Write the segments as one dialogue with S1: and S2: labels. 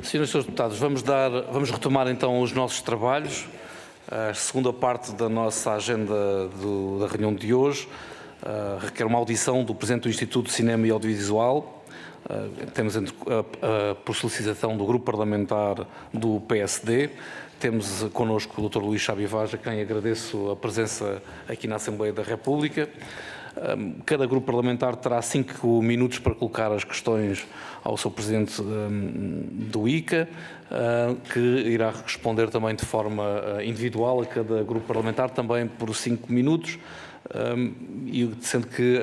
S1: Senhoras e senhores deputados, vamos retomar então os nossos trabalhos. A segunda parte da nossa agenda da reunião de hoje requer uma audição do Presidente do Instituto de Cinema e Audiovisual. Temos por solicitação do Grupo Parlamentar do PSD. Temos connosco o Dr. Luís Chabi Vaz, a quem agradeço a presença aqui na Assembleia da República. Cada grupo parlamentar terá 5 minutos para colocar as questões ao seu Presidente do ICA, que irá responder também de forma individual a cada grupo parlamentar, também por 5 minutos, sendo que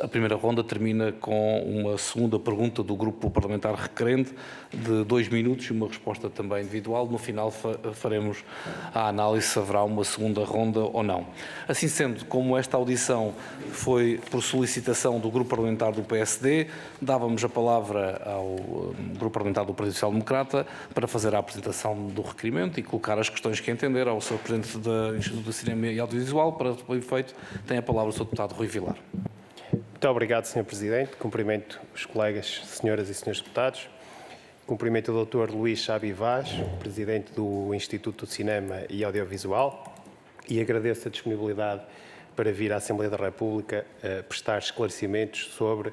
S1: a primeira ronda termina com uma segunda pergunta do grupo parlamentar requerente de 2 minutos e uma resposta também individual. No final faremos a análise se haverá uma segunda ronda ou não. Assim sendo, como esta audição foi por solicitação do grupo parlamentar do PSD, dávamos a palavra ao grupo parlamentar do Partido Social Democrata para fazer a apresentação do requerimento e colocar as questões que entender ao Sr. Presidente do Instituto de Cinema e Audiovisual. Para o efeito, tem a palavra o Sr. Deputado Rui Vilar.
S2: Muito obrigado, Sr. Presidente. Cumprimento os colegas, senhoras e senhores deputados. Cumprimento o Dr. Luís Chabi Vaz, Presidente do Instituto de Cinema e Audiovisual, e agradeço a disponibilidade para vir à Assembleia da República prestar esclarecimentos sobre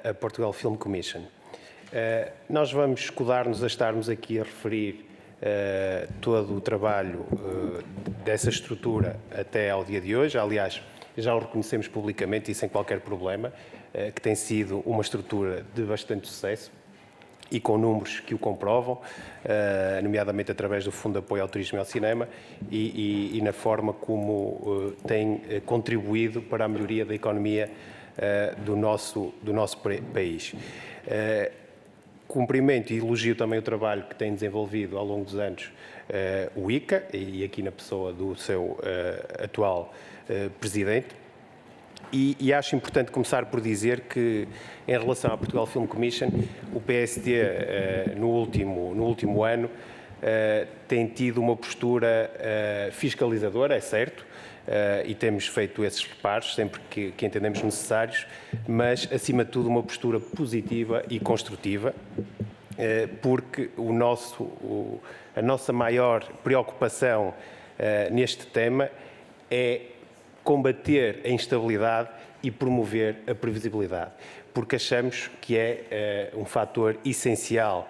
S2: a Portugal Film Commission. Nós vamos escudar-nos a estarmos aqui a referir todo o trabalho dessa estrutura até ao dia de hoje. Aliás, já o reconhecemos publicamente e sem qualquer problema, que tem sido uma estrutura de bastante sucesso e com números que o comprovam, nomeadamente através do Fundo de Apoio ao Turismo e ao Cinema e na forma como tem contribuído para a melhoria da economia do nosso país. Cumprimento e elogio também o trabalho que tem desenvolvido ao longo dos anos o ICA, e aqui na pessoa do seu atual Presidente. E acho importante começar por dizer que, em relação à Portugal Film Commission, o PSD, no último ano, tem tido uma postura fiscalizadora, é certo, e temos feito esses reparos sempre que entendemos necessários, mas, acima de tudo, uma postura positiva e construtiva, porque a nossa maior preocupação neste tema é combater a instabilidade e promover a previsibilidade, porque achamos que é um fator essencial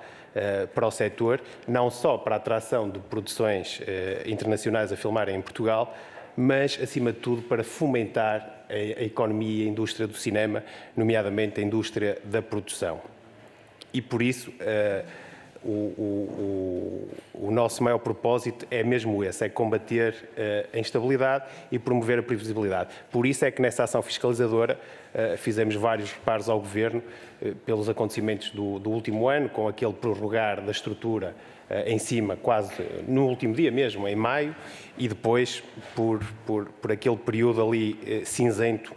S2: para o setor, não só para a atração de produções internacionais a filmarem em Portugal, mas, acima de tudo, para fomentar a economia e a indústria do cinema, nomeadamente a indústria da produção. E, por isso, o nosso maior propósito é mesmo esse, é combater a instabilidade e promover a previsibilidade. Por isso é que nessa ação fiscalizadora fizemos vários reparos ao Governo pelos acontecimentos do último ano, com aquele prorrogar da estrutura em cima, quase no último dia mesmo, em maio, e depois por aquele período ali cinzento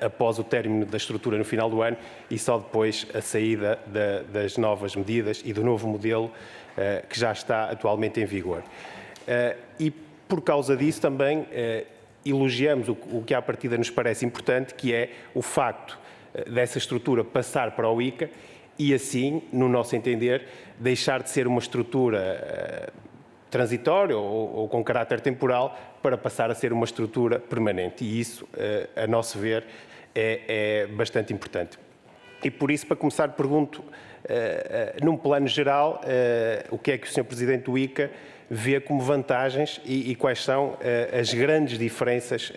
S2: após o término da estrutura no final do ano e só depois a saída das novas medidas e do novo modelo que já está atualmente em vigor. E por causa disso também elogiamos o que à partida nos parece importante, que é o facto dessa estrutura passar para o ICA e assim, no nosso entender, deixar de ser uma estrutura transitória ou com caráter temporal para passar a ser uma estrutura permanente. E isso, a nosso ver, é bastante importante. E por isso, para começar, pergunto, num plano geral, o que é que o Sr. Presidente do ICA vê como vantagens e quais são as grandes diferenças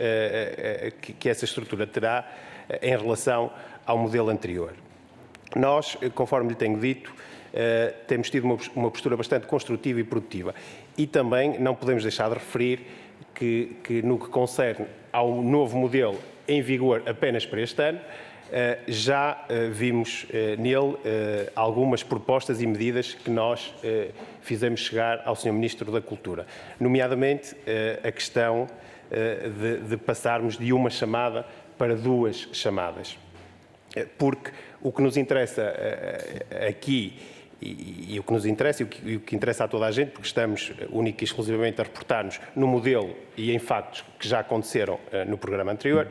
S2: que essa estrutura terá em relação ao modelo anterior. Nós, conforme lhe tenho dito, temos tido uma postura bastante construtiva e produtiva. E também não podemos deixar de referir que no que concerne ao novo modelo em vigor apenas para este ano, já vimos nele algumas propostas e medidas que nós fizemos chegar ao Sr. Ministro da Cultura, nomeadamente a questão de passarmos de uma chamada para 2 chamadas. Porque o que nos interessa aqui, e o que nos interessa e o que interessa a toda a gente, porque estamos única e exclusivamente a reportar-nos no modelo e em factos que já aconteceram no programa anterior,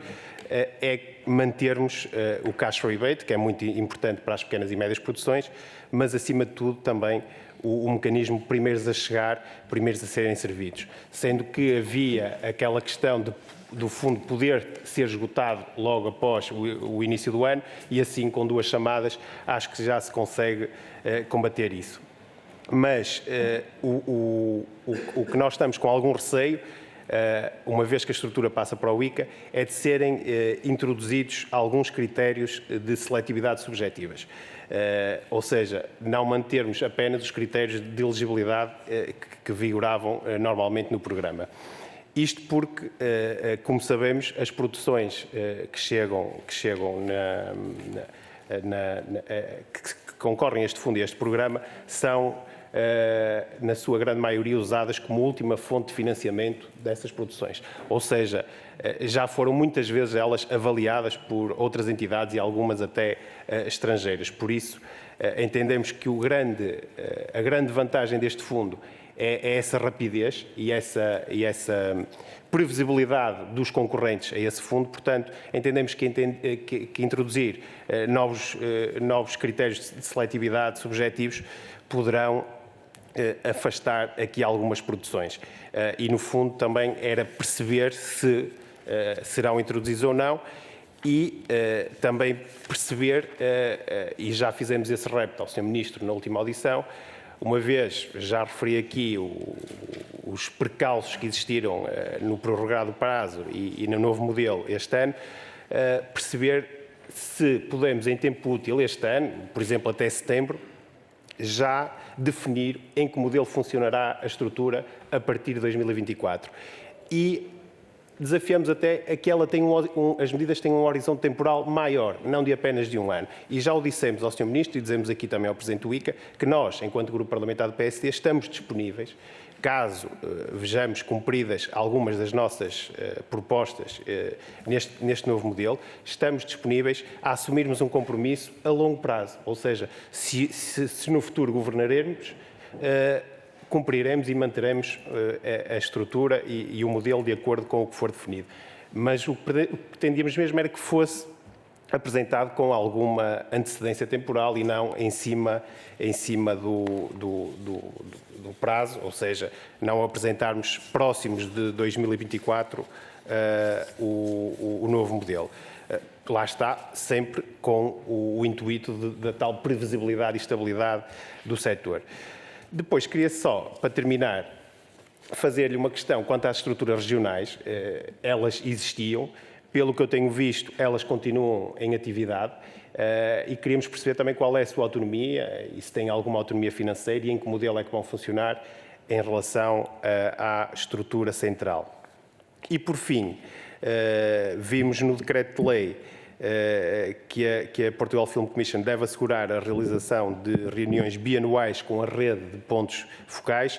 S2: é mantermos o cash rebate, que é muito importante para as pequenas e médias produções, mas, acima de tudo, também o mecanismo primeiros a chegar, primeiros a serem servidos. Sendo que havia aquela questão do fundo poder ser esgotado logo após o início do ano, e assim, com 2 chamadas, acho que já se consegue combater isso. Mas o que nós estamos com algum receio, uma vez que a estrutura passa para o ICA, é de serem introduzidos alguns critérios de seletividade subjetivas. Ou seja, não mantermos apenas os critérios de elegibilidade que vigoravam normalmente no programa. Isto porque, como sabemos, as produções que concorrem a este fundo e a este programa são, na sua grande maioria, usadas como última fonte de financiamento dessas produções. Ou seja, já foram muitas vezes elas avaliadas por outras entidades e algumas até estrangeiras. Por isso, entendemos que a grande vantagem deste fundo é essa rapidez e essa previsibilidade dos concorrentes a esse fundo. Portanto, entendemos que introduzir novos critérios de seletividade subjetivos poderão afastar aqui algumas produções. E, no fundo, também era perceber se serão introduzidos ou não, e também perceber, e já fizemos esse repto ao Sr. Ministro na última audição, uma vez já referi aqui os percalços que existiram no prorrogado prazo e no novo modelo este ano, perceber se podemos, em tempo útil este ano, por exemplo até setembro, já definir em que modelo funcionará a estrutura a partir de 2024. E desafiamos até a que as medidas tenham um horizonte temporal maior, não de apenas de um ano. E já o dissemos ao Sr. Ministro e dizemos aqui também ao Presidente do ICA, que nós, enquanto Grupo Parlamentar do PSD, estamos disponíveis, caso vejamos cumpridas algumas das nossas propostas neste novo modelo, estamos disponíveis a assumirmos um compromisso a longo prazo. Ou seja, se no futuro governaremos, cumpriremos e manteremos a estrutura e o modelo de acordo com o que for definido. Mas o que pretendíamos mesmo era que fosse apresentado com alguma antecedência temporal e não em cima do prazo, ou seja, não apresentarmos próximos de 2024 o novo modelo. Lá está, sempre com o intuito da tal previsibilidade e estabilidade do setor. Depois, queria só, para terminar, fazer-lhe uma questão quanto às estruturas regionais. Elas existiam, pelo que eu tenho visto, elas continuam em atividade e queríamos perceber também qual é a sua autonomia e se tem alguma autonomia financeira e em que modelo é que vão funcionar em relação à estrutura central. E, por fim, vimos no decreto de lei que a Portugal Film Commission deve assegurar a realização de reuniões bianuais com a rede de pontos focais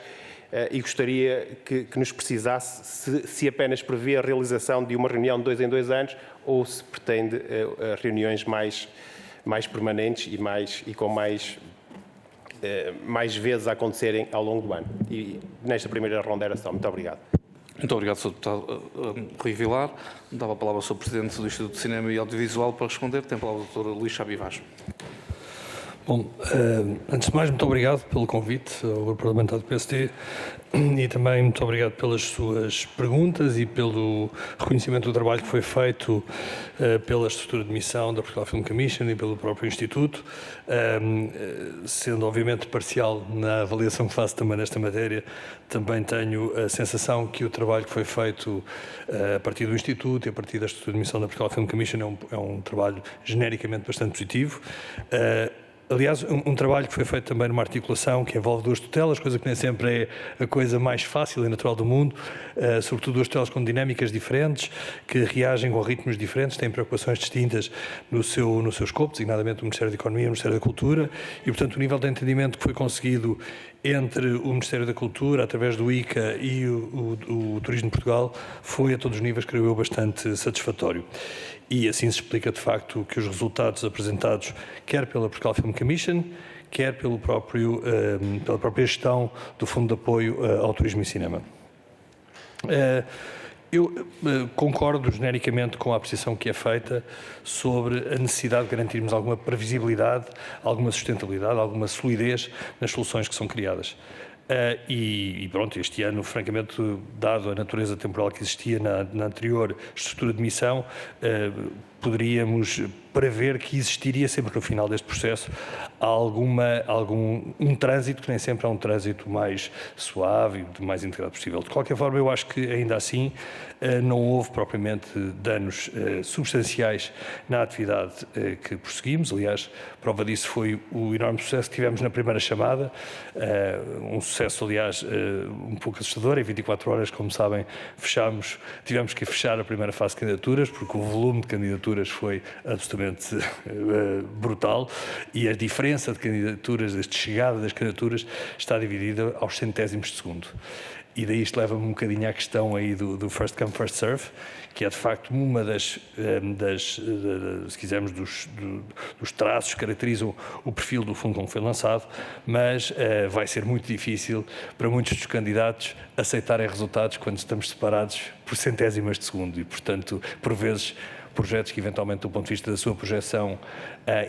S2: e gostaria que nos precisasse se apenas prevê a realização de uma reunião de 2 em 2 anos ou se pretende reuniões mais permanentes e com mais mais vezes a acontecerem ao longo do ano. E nesta primeira ronda era só. Muito obrigado.
S1: Muito obrigado, Sr. Deputado Rui Vilar. Dava a palavra ao Sr. Presidente do Instituto de Cinema e Audiovisual para responder. Tem a palavra o Dr. Luís Chabi Vaz.
S3: Bom, antes de mais, muito obrigado pelo convite ao Grupo Parlamentar do PSD e também muito obrigado pelas suas perguntas e pelo reconhecimento do trabalho que foi feito pela estrutura de missão da Portugal Film Commission e pelo próprio Instituto, sendo obviamente parcial na avaliação que faço também nesta matéria. Também tenho a sensação que o trabalho que foi feito a partir do Instituto e a partir da estrutura de missão da Portugal Film Commission é um trabalho genericamente bastante positivo. Aliás, um trabalho que foi feito também numa articulação que envolve 2 tutelas, coisa que nem sempre é a coisa mais fácil e natural do mundo, sobretudo 2 tutelas com dinâmicas diferentes, que reagem com ritmos diferentes, têm preocupações distintas no seu escopo, designadamente o Ministério da Economia e o Ministério da Cultura, e, portanto, o nível de entendimento que foi conseguido entre o Ministério da Cultura, através do ICA e o Turismo de Portugal, foi a todos os níveis, creio eu, bastante satisfatório. E assim se explica, de facto, que os resultados apresentados, quer pela Portugal Film Commission, quer pela própria gestão do Fundo de Apoio ao Turismo e Cinema. Eu concordo genericamente com a apreciação que é feita sobre a necessidade de garantirmos alguma previsibilidade, alguma sustentabilidade, alguma solidez nas soluções que são criadas. E pronto, este ano, francamente, dado a natureza temporal que existia na anterior estrutura de missão, poderíamos prever que existiria sempre no final deste processo um trânsito que nem sempre é um trânsito mais suave e o mais integrado possível. De qualquer forma, eu acho que ainda assim não houve propriamente danos substanciais na atividade que prosseguimos. Aliás, prova disso foi o enorme sucesso que tivemos na primeira chamada, um sucesso, aliás, um pouco assustador. Em 24 horas, como sabem, tivemos que fechar a primeira fase de candidaturas, porque o volume de candidaturas foi absolutamente brutal e a diferença de candidaturas, de chegada das candidaturas, está dividida aos centésimos de segundo. E daí isto leva-me um bocadinho à questão aí do first come, first serve, que é de facto uma se quisermos, dos traços que caracterizam o perfil do fundo como foi lançado, mas vai ser muito difícil para muitos dos candidatos aceitarem resultados quando estamos separados por centésimas de segundo e, portanto, por vezes, projetos que, eventualmente, do ponto de vista da sua projeção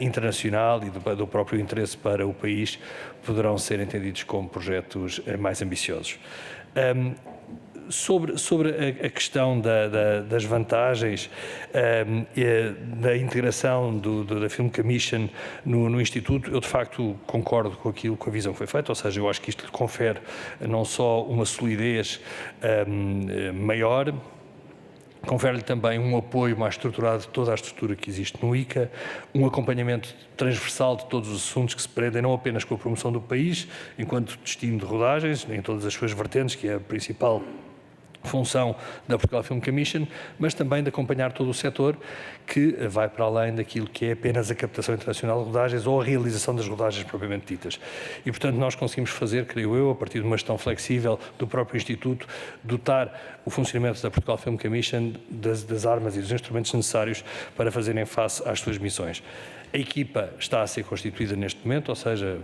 S3: internacional e do próprio interesse para o país, poderão ser entendidos como projetos mais ambiciosos. Sobre a questão das vantagens da integração da Film Commission no Instituto, eu de facto concordo com a visão que foi feita, ou seja, eu acho que isto lhe confere não só uma solidez maior, confere-lhe também um apoio mais estruturado de toda a estrutura que existe no ICA, um acompanhamento transversal de todos os assuntos que se prendem não apenas com a promoção do país, enquanto destino de rodagens, em todas as suas vertentes, que é a principal função da Portugal Film Commission, mas também de acompanhar todo o setor que vai para além daquilo que é apenas a captação internacional de rodagens ou a realização das rodagens propriamente ditas. E, portanto, nós conseguimos fazer, creio eu, a partir de uma gestão flexível do próprio Instituto, dotar o funcionamento da Portugal Film Commission das armas e dos instrumentos necessários para fazerem face às suas missões. A equipa está a ser constituída neste momento, ou seja,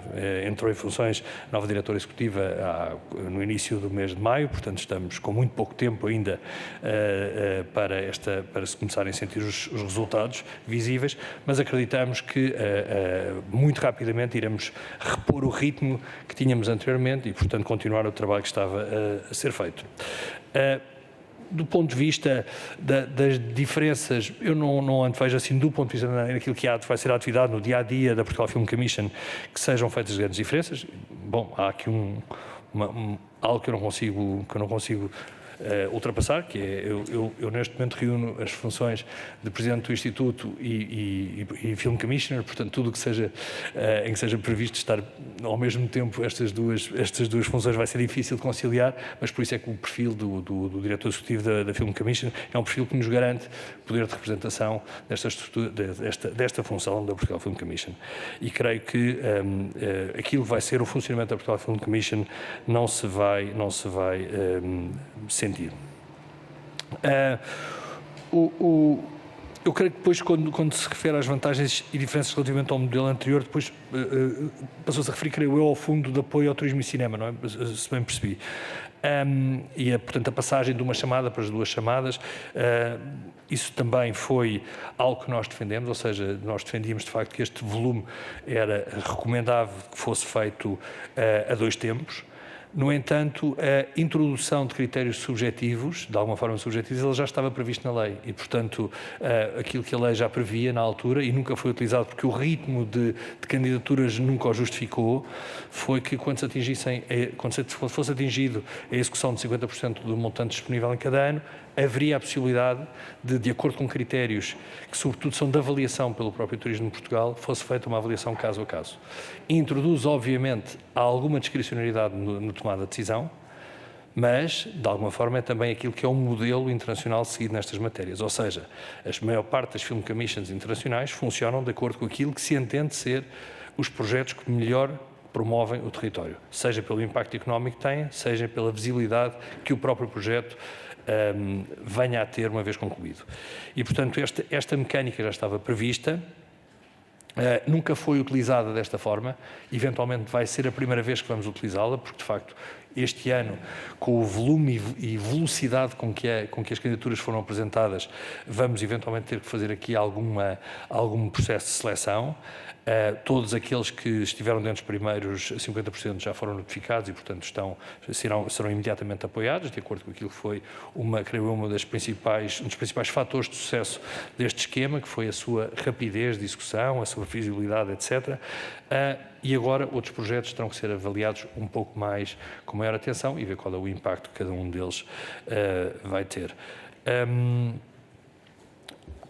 S3: entrou em funções nova diretora executiva no início do mês de maio, portanto estamos com muito pouco tempo ainda para se começarem a sentir os resultados visíveis, mas acreditamos que muito rapidamente iremos repor o ritmo que tínhamos anteriormente e, portanto, continuar o trabalho que estava a ser feito. Do ponto de vista das diferenças, eu não antevejo assim, do ponto de vista daquilo que vai ser a atividade no dia-a-dia da Portugal Film Commission, que sejam feitas grandes diferenças. Bom, há aqui algo que eu não consigo ultrapassar, que é, eu neste momento reúno as funções de Presidente do Instituto e Film Commissioner, portanto tudo que seja, em que seja previsto estar ao mesmo tempo estas duas funções vai ser difícil de conciliar, mas por isso é que o perfil do Diretor Executivo da Film Commission é um perfil que nos garante poder de representação desta função da Portugal Film Commission. E creio que aquilo que vai ser o funcionamento da Portugal Film Commission não se vai sentir. Eu creio que depois, quando se refere às vantagens e diferenças relativamente ao modelo anterior, depois passou-se a referir, creio eu, ao Fundo de Apoio ao Turismo e Cinema, não é? Se bem percebi. Portanto, a passagem de uma chamada para as duas chamadas, isso também foi algo que nós defendemos, ou seja, nós defendíamos de facto que este volume era recomendável que fosse feito a dois tempos. No entanto, a introdução de critérios subjetivos, de alguma forma subjetivos, ele já estava previsto na lei e, portanto, aquilo que a lei já previa na altura e nunca foi utilizado porque o ritmo de candidaturas nunca o justificou, foi que quando fosse atingido a execução de 50% do montante disponível em cada ano, haveria a possibilidade de acordo com critérios que, sobretudo, são de avaliação pelo próprio Turismo de Portugal, fosse feita uma avaliação caso a caso. Introduz, obviamente, alguma discricionariedade na tomada de decisão, mas, de alguma forma, é também aquilo que é um modelo internacional seguido nestas matérias. Ou seja, a maior parte das Film Commissions internacionais funcionam de acordo com aquilo que se entende ser os projetos que melhor promovem o território, seja pelo impacto económico que têm, seja pela visibilidade que o próprio projeto venha a ter uma vez concluído. E, portanto, esta mecânica já estava prevista, nunca foi utilizada desta forma, eventualmente vai ser a primeira vez que vamos utilizá-la, porque, de facto, este ano, com o volume e velocidade com que as candidaturas foram apresentadas, vamos eventualmente ter que fazer aqui algum processo de seleção. Todos aqueles que estiveram dentro dos primeiros 50% já foram notificados e, portanto, serão imediatamente apoiados, de acordo com aquilo que foi um dos principais fatores de sucesso deste esquema, que foi a sua rapidez de execução, a sua visibilidade, etc. E agora outros projetos terão que ser avaliados um pouco mais com maior atenção e ver qual é o impacto que cada um deles vai ter.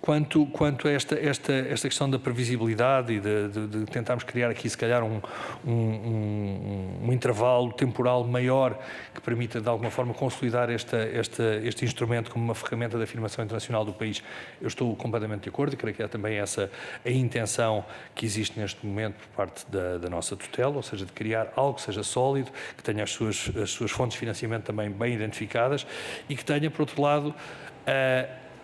S3: Quanto a esta questão da previsibilidade e de tentarmos criar aqui, se calhar, um intervalo temporal maior que permita, de alguma forma, consolidar este instrumento como uma ferramenta de afirmação internacional do país, eu estou completamente de acordo e creio que é também essa a intenção que existe neste momento por parte da nossa tutela, ou seja, de criar algo que seja sólido, que tenha as suas fontes de financiamento também bem identificadas e que tenha, por outro lado,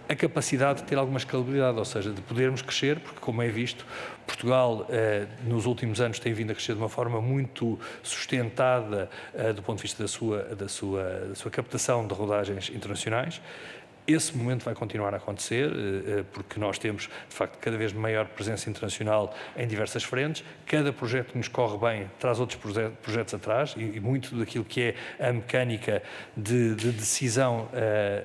S3: a capacidade de ter alguma escalabilidade, ou seja, de podermos crescer, porque, como é visto, Portugal, nos últimos anos, tem vindo a crescer de uma forma muito sustentada do ponto de vista da sua captação de rodagens internacionais. Esse momento vai continuar a acontecer, porque nós temos, de facto, cada vez maior presença internacional em diversas frentes. Cada projeto que nos corre bem traz outros projetos atrás e muito daquilo que é a mecânica de decisão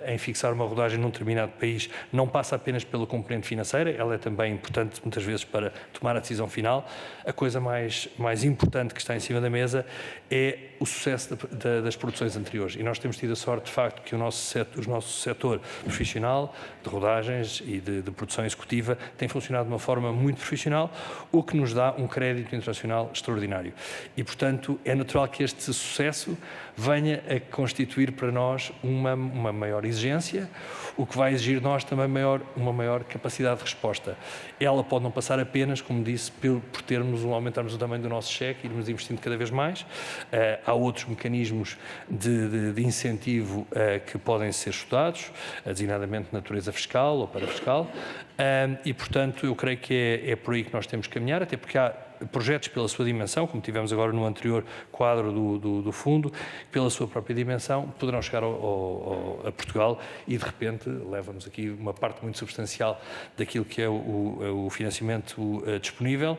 S3: em fixar uma rodagem num determinado país não passa apenas pela componente financeira, ela é também importante, muitas vezes, para tomar a decisão final. A coisa mais importante que está em cima da mesa é o sucesso das produções anteriores. E nós temos tido a sorte, de facto, que o nosso setor profissional de rodagens e de produção executiva tem funcionado de uma forma muito profissional, o que nos dá um crédito internacional extraordinário. E, portanto, é natural que este sucesso venha a constituir para nós uma maior exigência, o que vai exigir de nós também uma maior capacidade de resposta. Ela pode não passar apenas, como disse, por aumentarmos o tamanho do nosso cheque e irmos investindo cada vez mais. Há outros mecanismos de incentivo que podem ser estudados, designadamente de natureza fiscal ou parafiscal, e, portanto, eu creio que é por aí que nós temos que caminhar, até porque há projetos pela sua dimensão, como tivemos agora no anterior quadro do fundo, pela sua própria dimensão, poderão chegar a Portugal e, de repente, leva-nos aqui uma parte muito substancial daquilo que é o financiamento disponível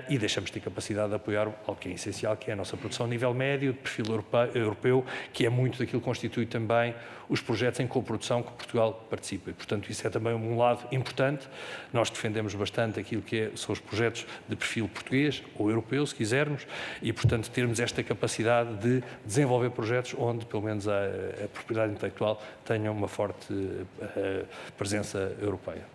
S3: e deixamos de ter capacidade de apoiar algo que é essencial, que é a nossa produção a nível médio, de perfil europeu, que é muito daquilo que constitui também os projetos em coprodução que Portugal participa. E, portanto, isso é também um lado importante. Nós defendemos bastante aquilo que são os projetos de perfil português ou europeu, se quisermos, e, portanto, termos esta capacidade de desenvolver projetos onde, pelo menos, a propriedade intelectual tenha uma forte presença europeia.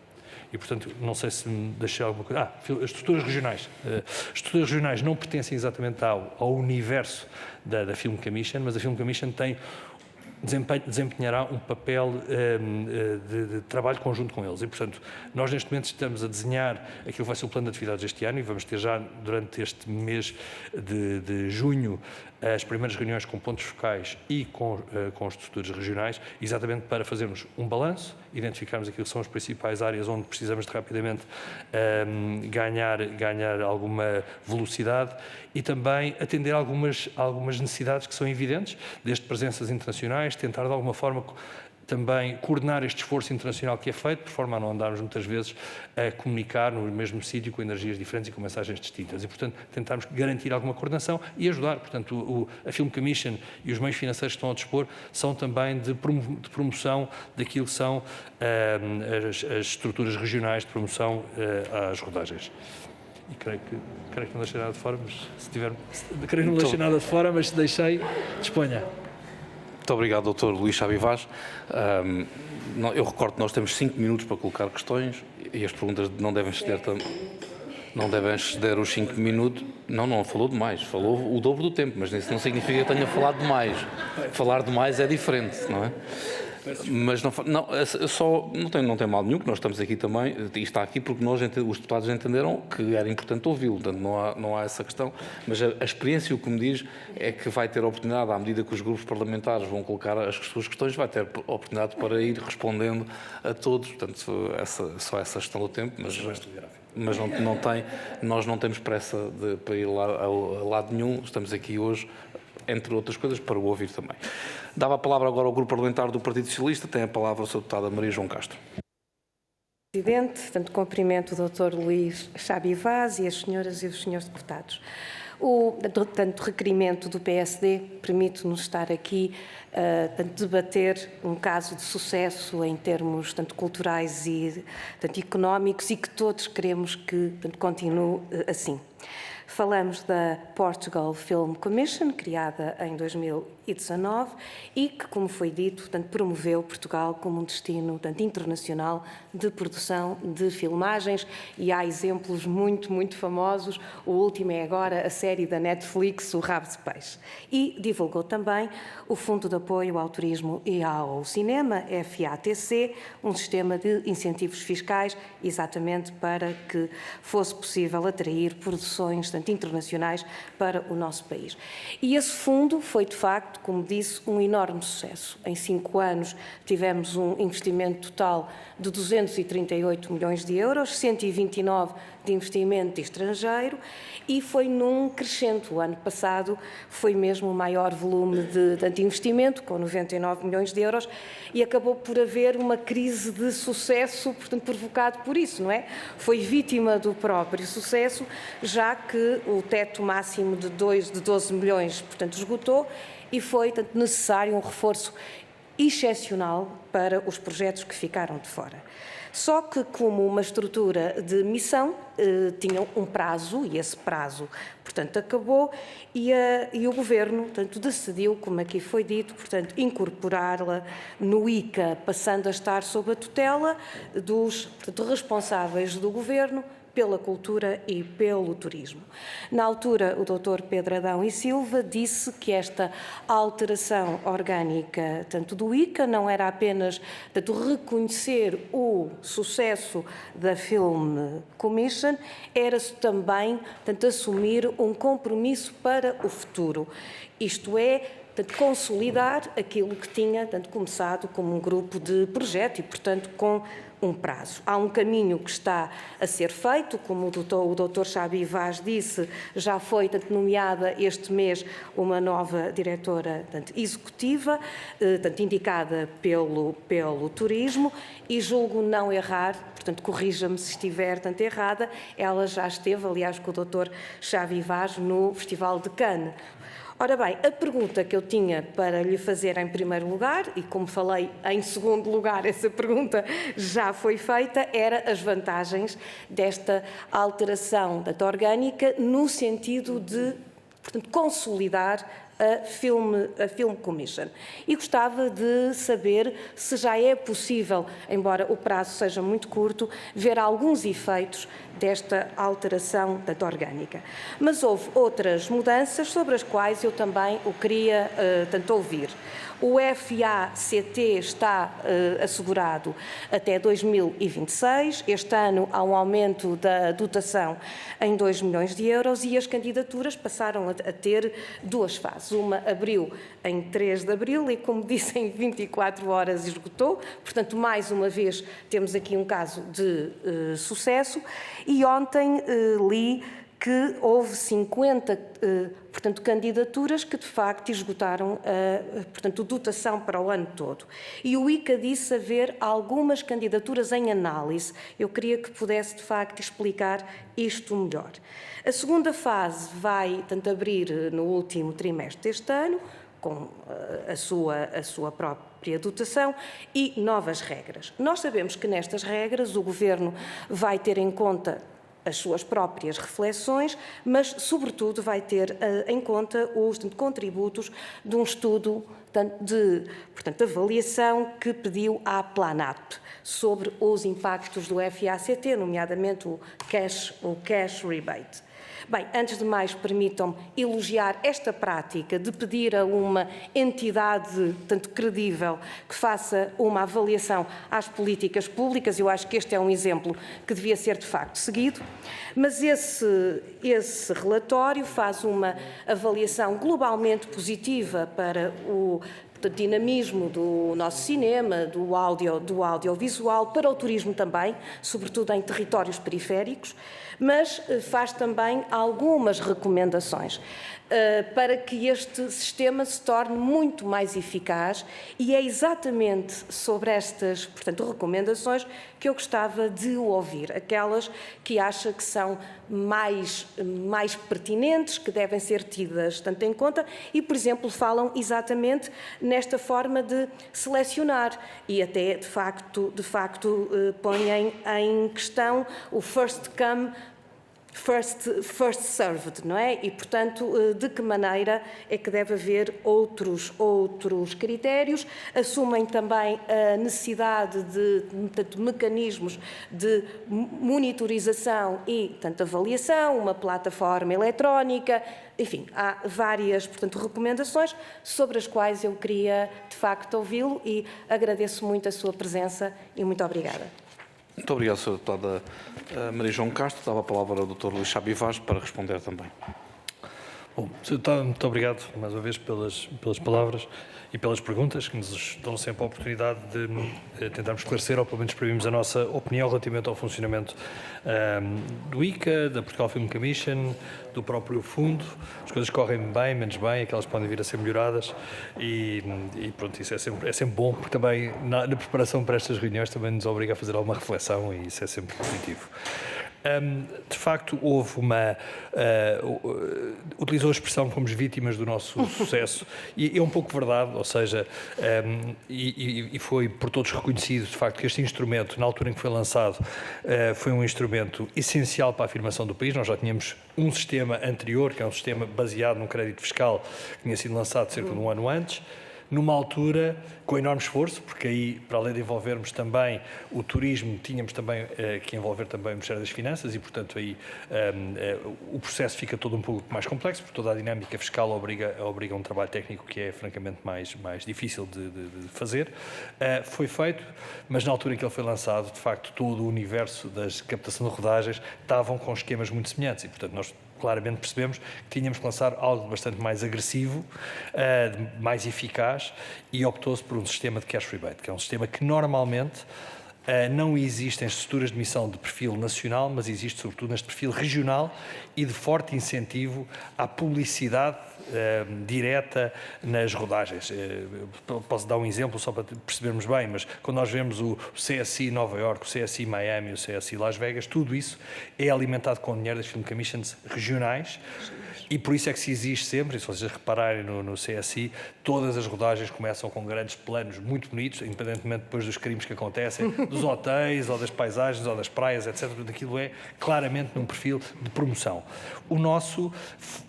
S3: E, portanto, não sei se me deixei alguma coisa. As estruturas regionais. As estruturas regionais não pertencem exatamente ao universo da Film Commission, mas a Film Commission desempenhará um papel de trabalho conjunto com eles. E, portanto, nós neste momento estamos a desenhar aquilo que vai ser o plano de atividades deste ano e vamos ter já durante este mês de junho as primeiras reuniões com pontos focais e com os estruturas regionais, exatamente para fazermos um balanço, identificarmos aquilo que são as principais áreas onde precisamos de rapidamente ganhar alguma velocidade e também atender algumas necessidades que são evidentes, desde presenças internacionais, tentar de alguma forma também coordenar este esforço internacional que é feito, por forma a não andarmos muitas vezes a comunicar no mesmo sítio com energias diferentes e com mensagens distintas. E, portanto, tentarmos garantir alguma coordenação e ajudar. Portanto, a Film Commission e os meios financeiros que estão a dispor são também de promoção daquilo que são as estruturas regionais de promoção às rodagens. E creio que não deixei nada de fora, mas creio que não deixei nada de fora, mas se deixei, disponha.
S1: Muito obrigado, Dr. Luís Chaves Vaz. Eu recordo que nós temos 5 minutos para colocar questões e as perguntas não devem exceder os 5 minutos. Não falou demais, falou o dobro do tempo, mas isso não significa que eu tenha falado demais. Falar demais é diferente, não é? Mas não tem mal nenhum, que nós estamos aqui também, e está aqui porque os deputados entenderam que era importante ouvi-lo, portanto não há essa questão, mas a experiência o que me diz é que vai ter a oportunidade, à medida que os grupos parlamentares vão colocar as suas questões, vai ter a oportunidade para ir respondendo a todos, portanto só essa gestão do tempo, mas nós não temos pressa para ir lá a lado nenhum, estamos aqui hoje entre outras coisas, para o ouvir também. Dava a palavra agora ao Grupo Parlamentar do Partido Socialista. Tem a palavra a Sra. Deputada Maria João Castro.
S4: Presidente, portanto, cumprimento o Dr. Luís Chabi Vaz e as senhoras e os senhores deputados. O requerimento do PSD permite-nos estar aqui a debater um caso de sucesso em termos tanto culturais e tanto económicos e que todos queremos que continue assim. Falamos da Portugal Film Commission, criada em 2019 e que, como foi dito, promoveu Portugal como um destino internacional de produção de filmagens, e há exemplos muito famosos. O último é agora a série da Netflix, O Rabo de Peixe. E divulgou também o Fundo de Apoio ao Turismo e ao Cinema, FATC, um sistema de incentivos fiscais exatamente para que fosse possível atrair produções internacionais para o nosso país. E esse fundo foi, de facto, como disse, um enorme sucesso. Em 5 anos tivemos um investimento total de 238 milhões de euros, 129 de investimento estrangeiro, e foi num crescente. O ano passado foi mesmo o maior volume de investimento, com 99 milhões de euros, e acabou por haver uma crise de sucesso, portanto, provocado por isso, não é? Foi vítima do próprio sucesso, já que o teto máximo de 12 milhões, portanto, esgotou, e foi, portanto, necessário um reforço excepcional para os projetos que ficaram de fora. Só que, como uma estrutura de missão, tinham um prazo, e esse prazo, portanto, acabou, e o Governo, portanto, decidiu, como aqui foi dito, portanto, incorporá-la no ICA, passando a estar sob a tutela dos, portanto, responsáveis do Governo pela cultura e pelo turismo. Na altura, o Dr. Pedro Adão e Silva disse que esta alteração orgânica, tanto do ICA, não era apenas reconhecer o sucesso da Film Commission, era também assumir um compromisso para o futuro. Isto é, consolidar aquilo que tinha começado como um grupo de projeto e, portanto, com um prazo. Há um caminho que está a ser feito, como o Dr. Chabi Vaz disse, já foi nomeada este mês uma nova diretora executiva, indicada pelo turismo, e julgo não errar, portanto, corrija-me se estiver errada, ela já esteve, aliás, com o Dr. Chabi Vaz no Festival de Cannes. Ora bem, a pergunta que eu tinha para lhe fazer em primeiro lugar, e como falei em segundo lugar, essa pergunta já foi feita, era as vantagens desta alteração orgânica no sentido de, portanto, consolidar a Film Commission. E gostava de saber se já é possível, embora o prazo seja muito curto, ver alguns efeitos desta alteração orgânica. Mas houve outras mudanças sobre as quais eu também o queria ouvir. O FACT está assegurado até 2026. Este ano há um aumento da dotação em 2 milhões de euros e as candidaturas passaram a ter 2 fases. Uma abriu em 3 de abril e, como disse, em 24 horas esgotou. Portanto, mais uma vez, temos aqui um caso de sucesso. E ontem li que houve 50 candidaturas que, de facto, esgotaram a dotação para o ano todo. E o ICA disse haver algumas candidaturas em análise. Eu queria que pudesse, de facto, explicar isto melhor. A segunda fase vai, abrir no último trimestre deste ano, com a sua própria dotação e novas regras. Nós sabemos que nestas regras o Governo vai ter em conta as suas próprias reflexões, mas, sobretudo, vai ter em conta os contributos de um estudo de avaliação que pediu à Planap sobre os impactos do FACT, nomeadamente o cash rebate. Bem, antes de mais, permitam-me elogiar esta prática de pedir a uma entidade credível que faça uma avaliação às políticas públicas. Eu acho que este é um exemplo que devia ser, de facto, seguido. Mas esse relatório faz uma avaliação globalmente positiva para o dinamismo do nosso cinema, do audiovisual, para o turismo também, sobretudo em territórios periféricos, mas faz também algumas recomendações. para que este sistema se torne muito mais eficaz, e é exatamente sobre estas, portanto, recomendações que eu gostava de ouvir, aquelas que acha que são mais pertinentes, que devem ser tidas tanto em conta e, por exemplo, falam exatamente nesta forma de selecionar e até, de facto, põem em questão o first come, first served, não é? E, portanto, de que maneira é que deve haver outros critérios? Assumem também a necessidade de mecanismos de monitorização e, portanto, avaliação, uma plataforma eletrónica, enfim, há várias, portanto, recomendações sobre as quais eu queria, de facto, ouvi-lo e agradeço muito a sua presença e muito obrigada.
S1: Muito obrigado, Sra. Deputada Maria João Castro. Dava a palavra ao Dr. Luís Chabi Vaz para responder também.
S3: Bom, Sr. Deputado, muito obrigado mais uma vez pelas palavras e pelas perguntas que nos dão sempre a oportunidade de tentarmos esclarecer ou pelo menos exprimirmos a nossa opinião relativamente ao funcionamento do ICA, da Portugal Film Commission, do próprio fundo. As coisas correm bem, menos bem, aquelas podem vir a ser melhoradas e pronto, isso é sempre bom, porque também na preparação para estas reuniões também nos obriga a fazer alguma reflexão e isso é sempre positivo. De facto, houve utilizou a expressão fomos vítimas do nosso sucesso e é um pouco verdade, ou seja, e foi por todos reconhecido, de facto, que este instrumento, na altura em que foi lançado, foi um instrumento essencial para a afirmação do país. Nós já tínhamos um sistema anterior, que é um sistema baseado num crédito fiscal, que tinha sido lançado cerca de um ano antes, numa altura com enorme esforço, porque aí, para além de envolvermos também o turismo, tínhamos também que envolver também o Ministério das Finanças e, portanto, aí o processo fica todo um pouco mais complexo, porque toda a dinâmica fiscal obriga um trabalho técnico que é, francamente, mais difícil de fazer. Foi feito, mas na altura em que ele foi lançado, de facto, todo o universo das captação de rodagens estavam com esquemas muito semelhantes e, portanto, nós claramente percebemos que tínhamos que lançar algo bastante mais agressivo, mais eficaz, e optou-se por um sistema de cash rebate, que é um sistema que normalmente não existe em estruturas de missão de perfil nacional, mas existe sobretudo neste perfil regional e de forte incentivo à publicidade direta nas rodagens. Posso dar um exemplo só para percebermos bem, mas quando nós vemos o CSI Nova Iorque, o CSI Miami, o CSI Las Vegas, tudo isso é alimentado com dinheiro das Film Commissions regionais. E por isso é que se exige sempre, e se vocês repararem no CSI, todas as rodagens começam com grandes planos muito bonitos, independentemente depois dos crimes que acontecem, dos hotéis, ou das paisagens, ou das praias, etc. Aquilo é claramente num perfil de promoção. O nosso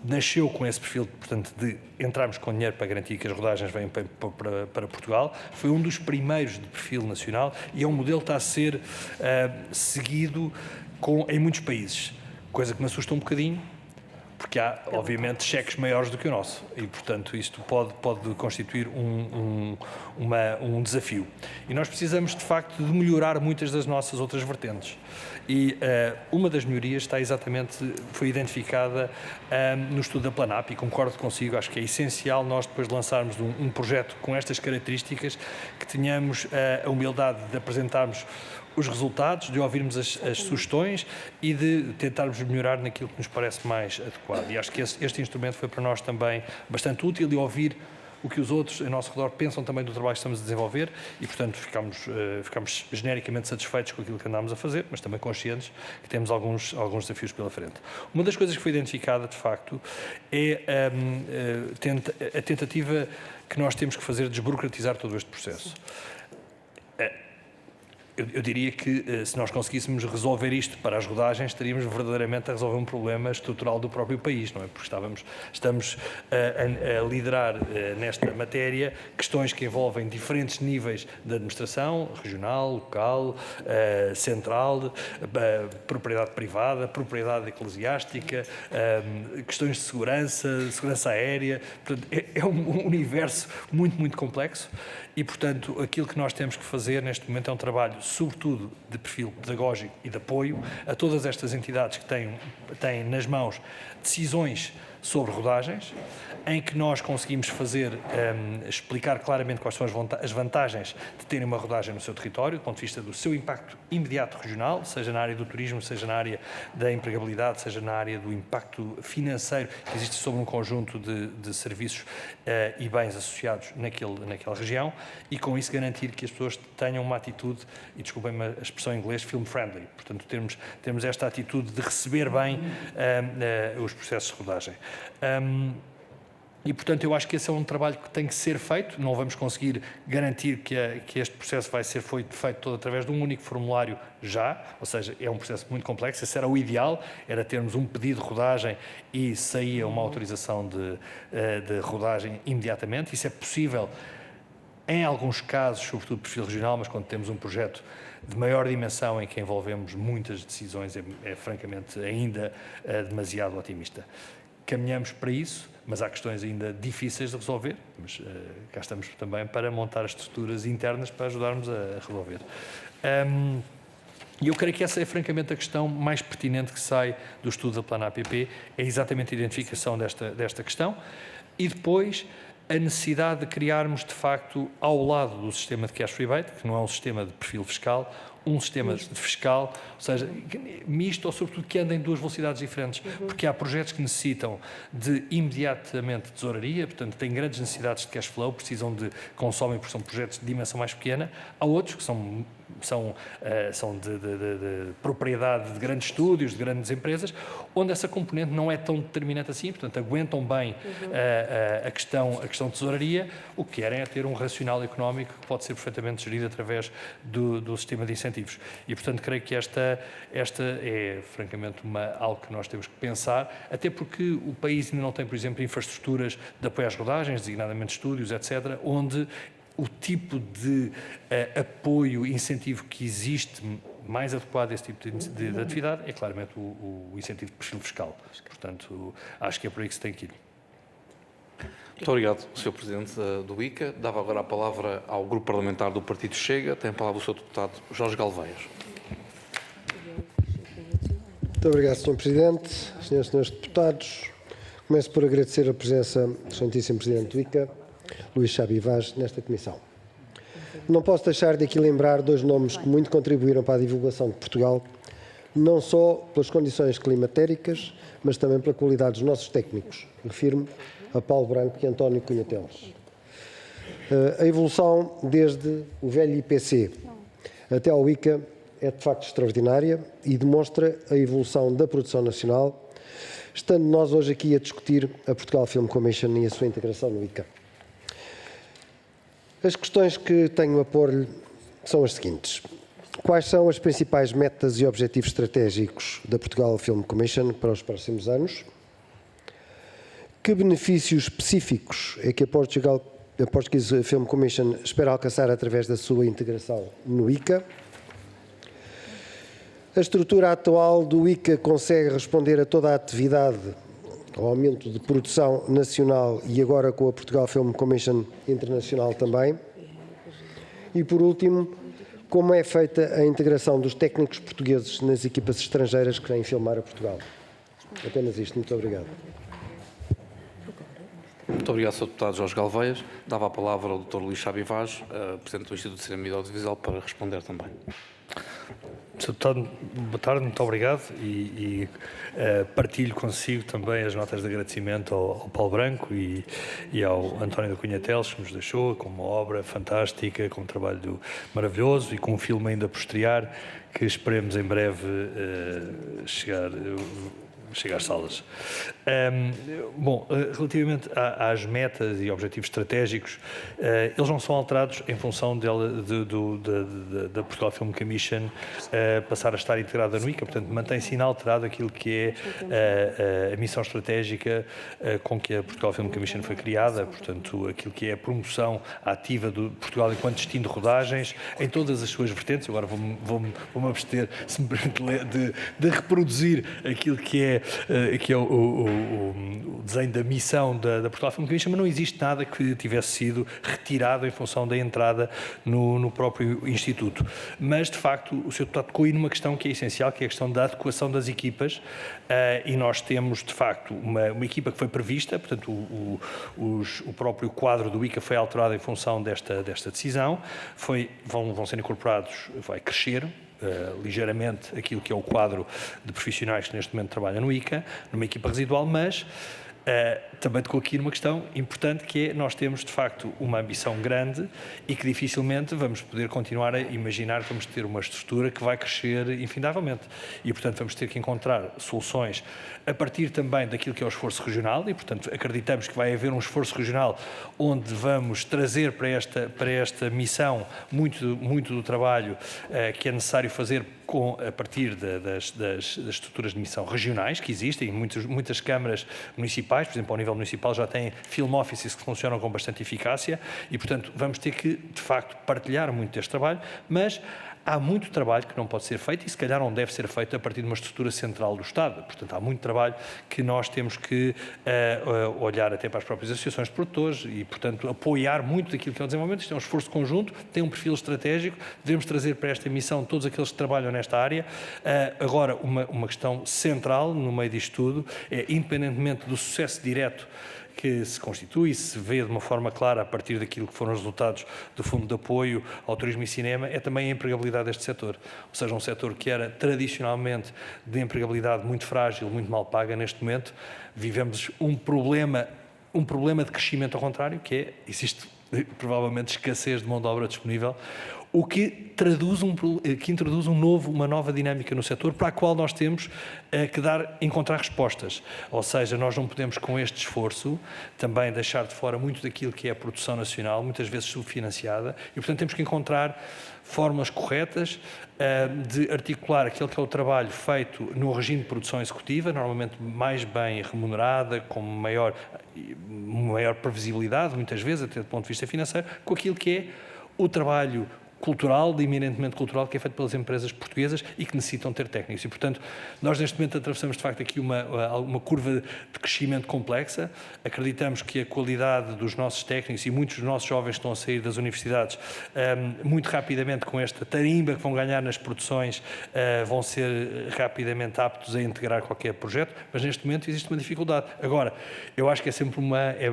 S3: nasceu com esse perfil, portanto, de entrarmos com dinheiro para garantir que as rodagens vêm para Portugal. Foi um dos primeiros de perfil nacional e é um modelo que está a ser seguido em muitos países, coisa que me assusta um bocadinho, porque há, obviamente, cheques maiores do que o nosso e, portanto, isto pode constituir um desafio. E nós precisamos, de facto, de melhorar muitas das nossas outras vertentes. E uma das melhorias foi identificada no estudo da Planap, e concordo consigo, acho que é essencial nós depois de lançarmos um projeto com estas características, que tenhamos a humildade de apresentarmos os resultados, de ouvirmos as sugestões e de tentarmos melhorar naquilo que nos parece mais adequado. E acho que este instrumento foi para nós também bastante útil, e ouvir o que os outros em nosso redor pensam também do trabalho que estamos a desenvolver e, portanto, ficamos genericamente satisfeitos com aquilo que andámos a fazer, mas também conscientes que temos alguns desafios pela frente. Uma das coisas que foi identificada, de facto, é a tentativa que nós temos que fazer de desburocratizar todo este processo. Eu diria que se nós conseguíssemos resolver isto para as rodagens, estaríamos verdadeiramente a resolver um problema estrutural do próprio país, não é? Porque estamos a liderar nesta matéria questões que envolvem diferentes níveis de administração, regional, local, central, propriedade privada, propriedade eclesiástica, questões de segurança aérea. Portanto, é um universo muito, muito complexo. E, portanto, aquilo que nós temos que fazer neste momento é um trabalho, sobretudo, de perfil pedagógico e de apoio a todas estas entidades que têm nas mãos decisões sobre rodagens, em que nós conseguimos explicar claramente quais são as vantagens de terem uma rodagem no seu território, do ponto de vista do seu impacto imediato regional, seja na área do turismo, seja na área da empregabilidade, seja na área do impacto financeiro que existe sobre um conjunto de serviços e bens associados naquela região, e com isso garantir que as pessoas tenham uma atitude, e desculpem-me a expressão em inglês, film-friendly. Portanto, temos esta atitude de receber bem os processos de rodagem. E, portanto, eu acho que esse é um trabalho que tem que ser feito. Não vamos conseguir garantir que este processo vai ser feito todo através de um único formulário já, ou seja, é um processo muito complexo. Esse era o ideal, era termos um pedido de rodagem e saía uma autorização de rodagem imediatamente. Isso é possível em alguns casos, sobretudo de perfil regional, mas quando temos um projeto de maior dimensão em que envolvemos muitas decisões, é francamente ainda demasiado otimista. Caminhamos para isso, mas há questões ainda difíceis de resolver, mas cá estamos também para montar as estruturas internas para ajudarmos a resolver. E eu creio que essa é francamente a questão mais pertinente que sai do estudo da Plana APP, é exatamente a identificação desta questão, e depois a necessidade de criarmos, de facto, ao lado do sistema de cash rebate, que não é um sistema de perfil fiscal, um sistema fiscal, ou seja, misto ou sobretudo que anda em duas velocidades diferentes, porque há projetos que necessitam de imediatamente tesouraria, portanto têm grandes necessidades de cash flow, consomem porque são projetos de dimensão mais pequena, há outros que são de propriedade de grandes estúdios, de grandes empresas, onde essa componente não é tão determinante assim, portanto aguentam bem a questão de tesouraria. O que querem é ter um racional económico que pode ser perfeitamente gerido através do sistema de incentivos. E, portanto, creio que esta é, francamente, algo que nós temos que pensar, até porque o país ainda não tem, por exemplo, infraestruturas de apoio às rodagens, designadamente estúdios, etc., onde o tipo de apoio, incentivo que existe mais adequado a esse tipo de atividade é claramente o incentivo de perfil fiscal. Portanto, acho que é por aí que se tem que ir.
S1: Muito obrigado, Sr. Presidente do ICA. Dava agora a palavra ao Grupo Parlamentar do Partido Chega. Tem a palavra o Sr. Deputado Jorge Galveias.
S5: Muito obrigado, Sr. Presidente. Senhoras e senhores deputados, começo por agradecer a presença do Excelentíssimo Presidente do ICA, Luís Chabi Vaz, nesta comissão. Não posso deixar de aqui lembrar dois nomes que muito contribuíram para a divulgação de Portugal, não só pelas condições climatéricas, mas também pela qualidade dos nossos técnicos. Refiro-me a Paulo Branco e António Cunha Teles. A evolução desde o velho IPC até ao ICA é de facto extraordinária e demonstra a evolução da produção nacional, estando nós hoje aqui a discutir a Portugal Film Commission e a sua integração no ICA. As questões que tenho a pôr-lhe são as seguintes. Quais são as principais metas e objetivos estratégicos da Portugal Film Commission para os próximos anos? Que benefícios específicos é que a Portuguese Film Commission espera alcançar através da sua integração no ICA? A estrutura atual do ICA consegue responder a toda a atividade, ao aumento de produção nacional e agora com a Portugal Film Commission Internacional também? E, por último, como é feita a integração dos técnicos portugueses nas equipas estrangeiras que vêm filmar a Portugal? Apenas isto. Muito obrigado.
S1: Muito obrigado, Sr. Deputado Jorge Galveias. Dava a palavra ao Dr. Luís Chabi Vaz, Presidente do Instituto de Cinema e Audiovisual, para responder também.
S3: Sr. Deputado, boa tarde, muito obrigado e partilho consigo também as notas de agradecimento ao Paulo Branco e ao António da Cunha Teles, que nos deixou com uma obra fantástica, com um trabalho maravilhoso e com um filme ainda por estrear, que esperemos em breve chegar às salas. Bom, relativamente às metas e objetivos estratégicos, eles não são alterados em função da Portugal Film Commission passar a estar integrada no ICA, portanto mantém-se inalterado aquilo que é a missão estratégica com que a Portugal Film Commission foi criada, portanto aquilo que é a promoção ativa de Portugal enquanto destino de rodagens em todas as suas vertentes. Agora vou-me abster, se me permite, de reproduzir aquilo que é que é o desenho da missão da Portugal Film Commission, mas não existe nada que tivesse sido retirado em função da entrada no próprio Instituto. Mas, de facto, o Sr. Deputado tocou aí numa questão que é essencial, que é a questão da adequação das equipas, e nós temos, de facto, uma equipa que foi prevista, portanto, o próprio quadro do ICA foi alterado em função desta decisão, vão ser incorporados, vai crescer ligeiramente aquilo que é o quadro de profissionais que neste momento trabalham no ICA, numa equipa residual, mas também tocou aqui numa questão importante, que é nós temos de facto uma ambição grande e que dificilmente vamos poder continuar a imaginar que vamos ter uma estrutura que vai crescer infindavelmente e portanto vamos ter que encontrar soluções a partir também daquilo que é o esforço regional e portanto acreditamos que vai haver um esforço regional onde vamos trazer para esta missão muito do trabalho que é necessário fazer a partir das estruturas de missão regionais que existem, muitas câmaras municipais, por exemplo, ao nível municipal já têm film offices que funcionam com bastante eficácia e, portanto, vamos ter que, de facto, partilhar muito deste trabalho, mas há muito trabalho que não pode ser feito e, se calhar, não deve ser feito a partir de uma estrutura central do Estado. Portanto, há muito trabalho que nós temos que olhar até para as próprias associações de produtores e, portanto, apoiar muito daquilo que é o desenvolvimento. Isto é um esforço conjunto, tem um perfil estratégico, devemos trazer para esta missão todos aqueles que trabalham nesta área. Agora, uma questão central no meio disto tudo é, independentemente do sucesso direto que se constitui e se vê de uma forma clara a partir daquilo que foram os resultados do Fundo de Apoio ao Turismo e Cinema, é também a empregabilidade deste setor. Ou seja, um setor que era tradicionalmente de empregabilidade muito frágil, muito mal paga, neste momento vivemos um problema de crescimento ao contrário, que é, existe provavelmente escassez de mão de obra disponível, o que introduz uma nova dinâmica no setor para a qual nós temos que encontrar respostas. Ou seja, nós não podemos, com este esforço, também deixar de fora muito daquilo que é a produção nacional, muitas vezes subfinanciada, e, portanto, temos que encontrar fórmulas corretas de articular aquele que é o trabalho feito no regime de produção executiva, normalmente mais bem remunerada, com maior previsibilidade, muitas vezes, até do ponto de vista financeiro, com aquilo que é o trabalho cultural, eminentemente cultural, que é feito pelas empresas portuguesas e que necessitam ter técnicos. E, portanto, nós neste momento atravessamos, de facto, aqui uma curva de crescimento complexa. Acreditamos que a qualidade dos nossos técnicos e muitos dos nossos jovens que estão a sair das universidades, muito rapidamente com esta tarimba que vão ganhar nas produções, vão ser rapidamente aptos a integrar qualquer projeto, mas neste momento existe uma dificuldade. Agora, eu acho que é sempre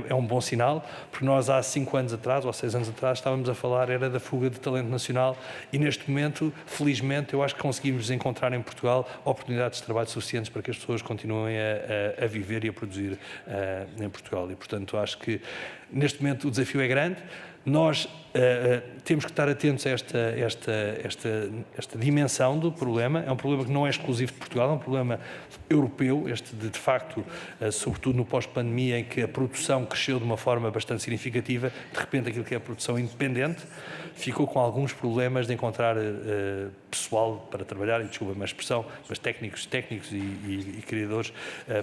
S3: é um bom sinal, porque nós há 5 anos atrás, ou 6 anos atrás, estávamos a falar, era da fuga de talento nacional e neste momento, felizmente, eu acho que conseguimos encontrar em Portugal oportunidades de trabalho suficientes para que as pessoas continuem a viver e a produzir em Portugal. E, portanto, acho que neste momento o desafio é grande. Nós temos que estar atentos a esta dimensão do problema. É um problema que não é exclusivo de Portugal, é um problema europeu, de facto, sobretudo no pós-pandemia, em que a produção cresceu de uma forma bastante significativa. De repente, aquilo que é a produção independente ficou com alguns problemas de encontrar pessoal para trabalhar, e desculpa-me a expressão, mas técnicos e criadores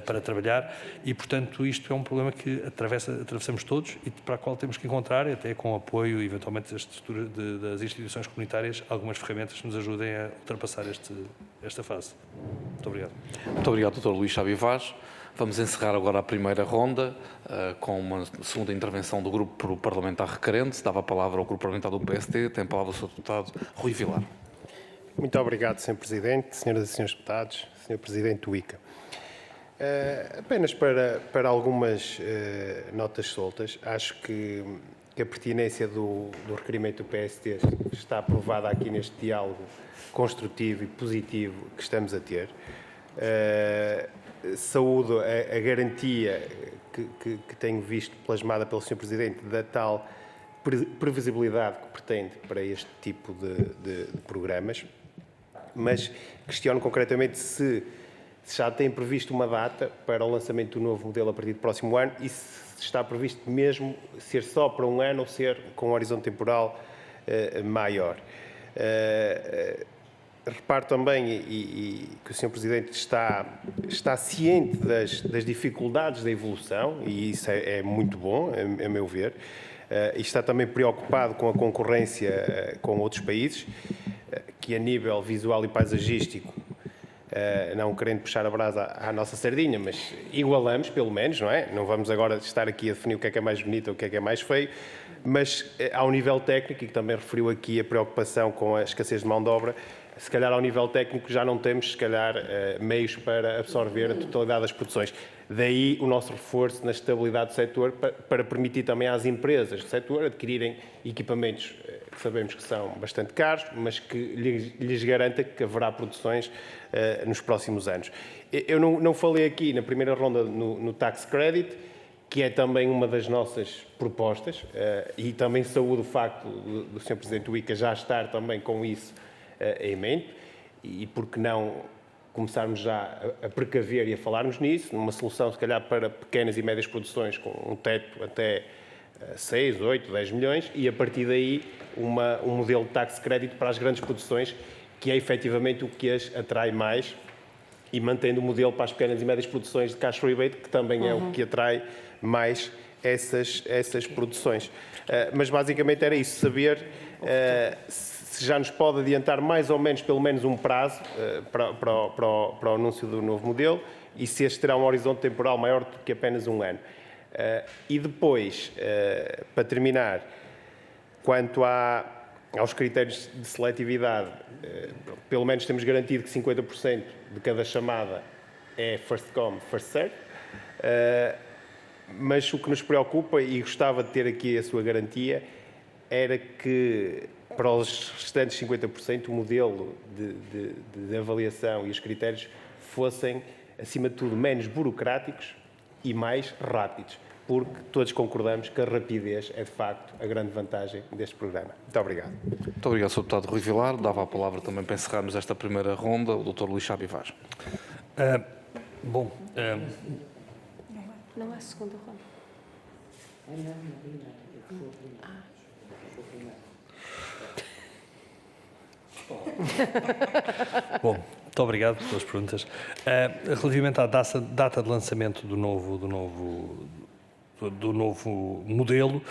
S3: para trabalhar, e, portanto, isto é um problema que atravessamos todos e para o qual temos que encontrar, até com o apoio, eventualmente, das instituições comunitárias, algumas ferramentas que nos ajudem a ultrapassar esta fase. Muito obrigado.
S1: Muito obrigado, Dr. Luís Chabi Vaz. Vamos encerrar agora a primeira ronda com uma segunda intervenção do Grupo Parlamentar Requerente. Dava a palavra ao Grupo Parlamentar do PSD. Tem a palavra o Sr. Deputado Rui Vilar.
S2: Muito obrigado, Sr. Presidente, Senhoras e Senhores Deputados, Sr. Presidente do ICA. Apenas para algumas notas soltas, acho que a pertinência do requerimento do PSD está aprovada aqui neste diálogo construtivo e positivo que estamos a ter. Saúdo a garantia que tenho visto plasmada pelo Sr. Presidente da tal previsibilidade que pretende para este tipo de programas, mas questiono concretamente se já tem previsto uma data para o lançamento do novo modelo a partir do próximo ano e se está previsto mesmo ser só para um ano ou ser com um horizonte temporal maior. Reparo também que o Sr. Presidente está ciente das dificuldades da evolução, e isso é muito bom, a meu ver, e está também preocupado com a concorrência com outros países, que a nível visual e paisagístico não querendo puxar a brasa à nossa sardinha, mas igualamos, pelo menos, não é? Não vamos agora estar aqui a definir o que é mais bonito ou o que é mais feio, mas ao nível técnico, e que também referiu aqui a preocupação com a escassez de mão de obra, se calhar ao nível técnico já não temos, se calhar, meios para absorver a totalidade das produções. Daí o nosso reforço na estabilidade do setor para permitir também às empresas do setor adquirirem equipamentos que sabemos que são bastante caros, mas que lhes garanta que haverá produções nos próximos anos. Eu não falei aqui na primeira ronda no tax credit, que é também uma das nossas propostas, e também saúdo o facto do Sr. Presidente do ICA já estar também com isso em mente, e por que não começarmos já a precaver e a falarmos nisso, numa solução se calhar para pequenas e médias produções com um teto até 6, 8, 10 milhões e a partir daí um modelo de tax credit para as grandes produções, que é efetivamente o que as atrai mais, e mantendo o modelo para as pequenas e médias produções de cash rebate, que também é o que atrai mais essas produções. Mas basicamente era isso, saber se já nos pode adiantar mais ou menos, pelo menos um prazo para o anúncio do novo modelo e se este terá um horizonte temporal maior do que apenas um ano. E depois, para terminar, quanto aos critérios de seletividade, pelo menos temos garantido que 50% de cada chamada é first come, first serve, mas o que nos preocupa, e gostava de ter aqui a sua garantia, era que para os restantes 50% o modelo de avaliação e os critérios fossem, acima de tudo, menos burocráticos e mais rápidos, porque todos concordamos que a rapidez é, de facto, a grande vantagem deste programa. Muito obrigado.
S1: Muito obrigado, Sr. Deputado Rui Vilar. Dava a palavra também para encerrarmos esta primeira ronda, o Dr. Luís Chabi Vaz.
S4: Não há segunda ronda.
S3: Bom, muito obrigado pelas perguntas. Relativamente à data de lançamento do novo modelo,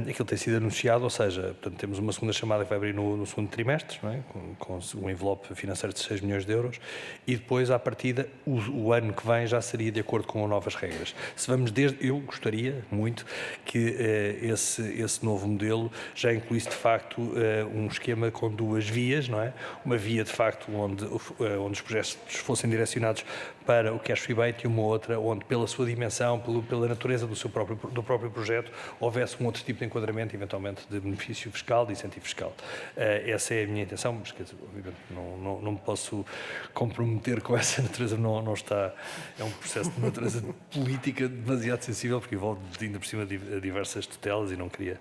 S3: aquilo tem sido anunciado, ou seja, portanto, temos uma segunda chamada que vai abrir no segundo trimestre, não é? com um envelope financeiro de 6 milhões de euros, e depois, à partida, o ano que vem já seria de acordo com novas regras. Se vamos eu gostaria muito que esse novo modelo já incluísse, de facto, um esquema com duas vias, não é? Uma via, de facto, onde os projetos fossem direcionados para o cash rebate e uma outra onde, pela sua dimensão, pela natureza do próprio projeto, houvesse um outro tipo de enquadramento, eventualmente de benefício fiscal, de incentivo fiscal. Essa é a minha intenção, mas, quer dizer, obviamente, não me posso comprometer com essa natureza, não está, é um processo de natureza política demasiado sensível, porque envolve ainda por cima diversas tutelas e não queria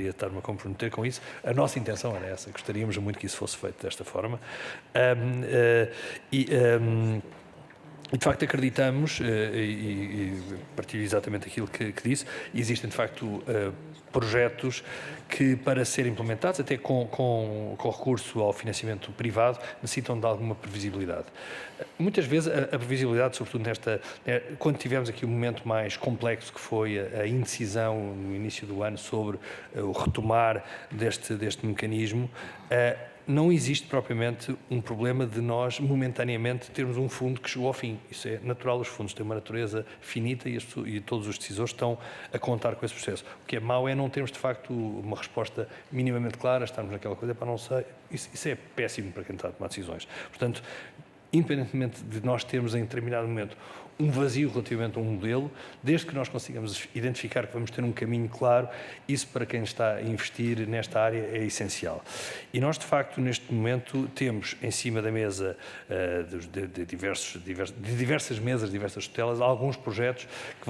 S3: estar-me a comprometer com isso. A nossa intenção era essa, gostaríamos muito que isso fosse feito desta forma. E, de facto, acreditamos, e partilho exatamente aquilo que disse, existem, de facto, projetos que, para serem implementados, até com recurso ao financiamento privado, necessitam de alguma previsibilidade. Muitas vezes, a previsibilidade, sobretudo quando tivemos aqui um momento mais complexo, que foi a indecisão no início do ano sobre o retomar deste mecanismo, não existe propriamente um problema de nós, momentaneamente, termos um fundo que chegou ao fim. Isso é natural, os fundos têm uma natureza finita e todos os decisores estão a contar com esse processo. O que é mau é não termos, de facto, uma resposta minimamente clara, estarmos naquela coisa para não sei. Isso é péssimo para quem está a tomar decisões. Portanto, independentemente de nós termos em determinado momento um vazio relativamente a um modelo, desde que nós consigamos identificar que vamos ter um caminho claro, isso para quem está a investir nesta área é essencial. E nós, de facto, neste momento, temos em cima da mesa de diversas mesas, diversas tutelas, alguns projetos que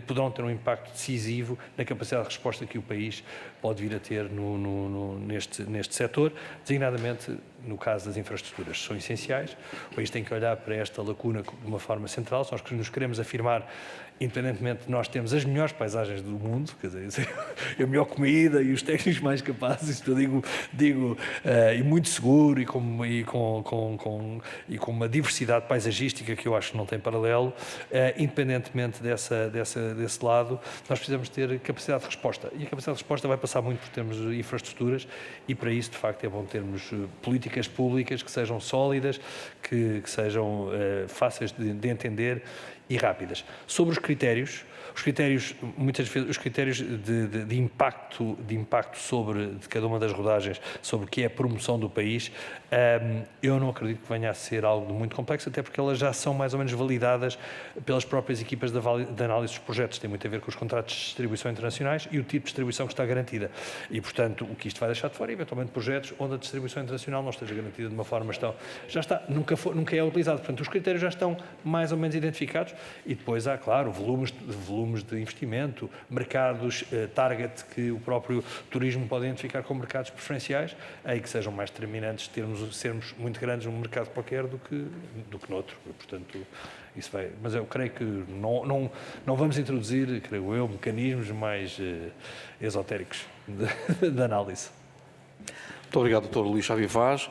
S3: poderão ter um impacto decisivo na capacidade de resposta que o país pode vir a ter neste setor, designadamente no caso das infraestruturas. São essenciais, o país tem que olhar para esta lacuna de uma forma central, se nós nos queremos afirmar independentemente de nós termos as melhores paisagens do mundo, quer dizer, a melhor comida e os técnicos mais capazes, isto eu digo e muito seguro e com uma diversidade paisagística que eu acho que não tem paralelo, independentemente desse lado, nós precisamos ter capacidade de resposta. E a capacidade de resposta vai passar muito por termos infraestruturas e para isso, de facto, é bom termos políticas públicas que sejam sólidas, que sejam fáceis de entender e rápidas. Sobre os critérios, muitas vezes, os critérios de impacto de cada uma das rodagens, sobre o que é a promoção do país, eu não acredito que venha a ser algo muito complexo, até porque elas já são mais ou menos validadas pelas próprias equipas de análise dos projetos. Tem muito a ver com os contratos de distribuição internacionais e o tipo de distribuição que está garantida. E, portanto, o que isto vai deixar de fora é, eventualmente, projetos onde a distribuição internacional não esteja garantida de uma forma já está, nunca é utilizado. Portanto, os critérios já estão mais ou menos identificados e depois há, claro, volumes de investimento, mercados target que o próprio turismo pode identificar como mercados preferenciais, aí que sejam mais determinantes sermos muito grandes num mercado qualquer do que noutro. Portanto, isso vai. Mas eu creio que não vamos introduzir, creio eu, mecanismos mais esotéricos de análise.
S1: Muito obrigado, Dr. Luís Xabi Vaz.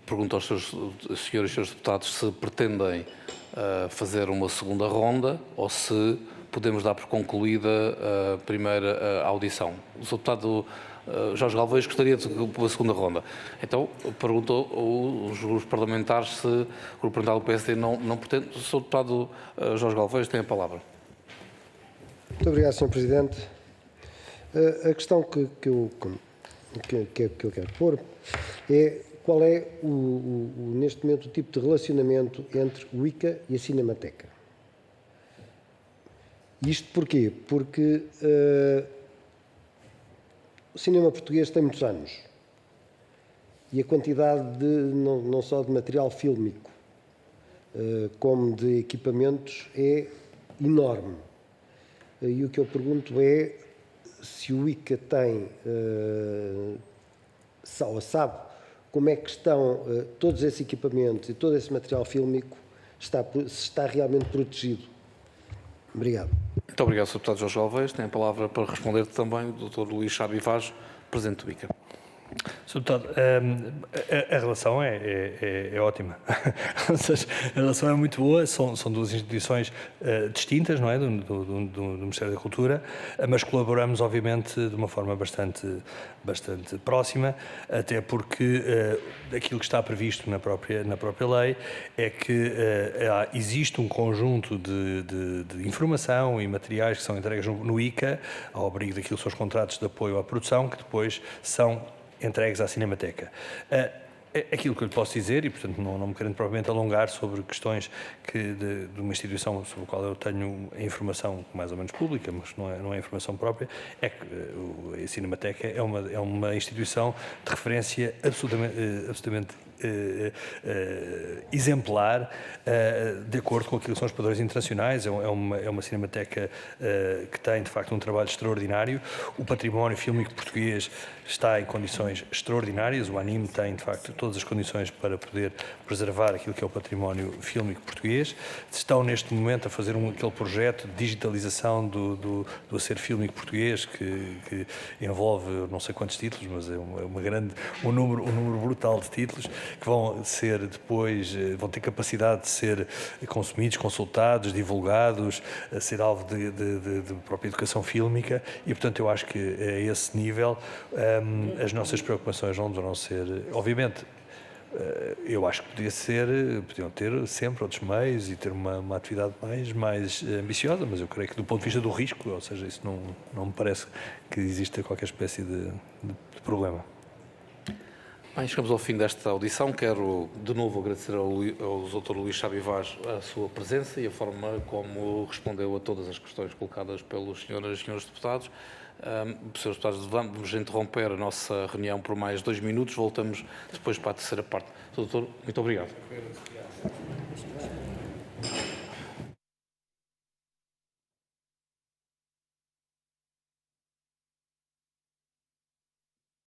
S1: Pergunto aos senhores e senhores deputados se pretendem fazer uma segunda ronda ou se podemos dar por concluída a primeira audição. O Sr. Deputado Jorge Galvez gostaria de uma segunda ronda. Então, perguntou os parlamentares se o Grupo Parlamentar do PSD não pretende. O Sr. Deputado Jorge Galvez tem a palavra.
S5: Muito obrigado, Sr. Presidente. A questão que eu quero pôr é qual é, neste momento, o tipo de relacionamento entre o ICA e a Cinemateca. Isto porquê? Porque o cinema português tem muitos anos e a quantidade não só de material fílmico como de equipamentos é enorme. E o que eu pergunto é se o ICA tem, sabe como é que estão todos esses equipamentos e todo esse material fílmico, se está realmente protegido. Obrigado.
S1: Muito obrigado, Sr. Deputado Jorge Galvez. Tem a palavra para responder também o Dr. Luís Xabi Vaz, Presidente do ICA.
S3: Sr. Deputado, a relação é ótima. Ou seja, a relação é muito boa, são duas instituições distintas, não é, do Ministério da Cultura, mas colaboramos, obviamente, de uma forma bastante próxima, até porque aquilo que está previsto na própria lei é que existe um conjunto de informação e materiais que são entregues no ICA, ao abrigo daquilo que são os contratos de apoio à produção, que depois são entregues à Cinemateca. Aquilo que eu lhe posso dizer, e portanto não me querendo propriamente alongar sobre questões de uma instituição sobre a qual eu tenho a informação mais ou menos pública, mas não é informação própria, é que a Cinemateca é uma instituição de referência absolutamente exemplar, de acordo com aquilo que são os padrões internacionais. É uma cinemateca que tem, de facto, um trabalho extraordinário. O património fílmico português está em condições extraordinárias. O ANIM tem, de facto, todas as condições para poder preservar aquilo que é o património fílmico português. Estão, neste momento, a fazer aquele projeto de digitalização do acervo fílmico português, que envolve não sei quantos títulos, mas é um número brutal de títulos, que vão ser depois, vão ter capacidade de ser consumidos, consultados, divulgados, a ser alvo de própria educação fílmica e, portanto, eu acho que a esse nível as nossas preocupações não deverão ser, obviamente, eu acho que podiam ter sempre outros meios e ter uma atividade mais ambiciosa, mas eu creio que do ponto de vista do risco, ou seja, isso não me parece que exista qualquer espécie de problema.
S1: Bem, chegamos ao fim desta audição. Quero de novo agradecer ao Dr. Luís Xabi Vaz a sua presença e a forma como respondeu a todas as questões colocadas pelos senhoras e senhores deputados. Senhores deputados, vamos interromper a nossa reunião por mais 2 minutos. Voltamos depois para a terceira parte. Doutor, muito obrigado.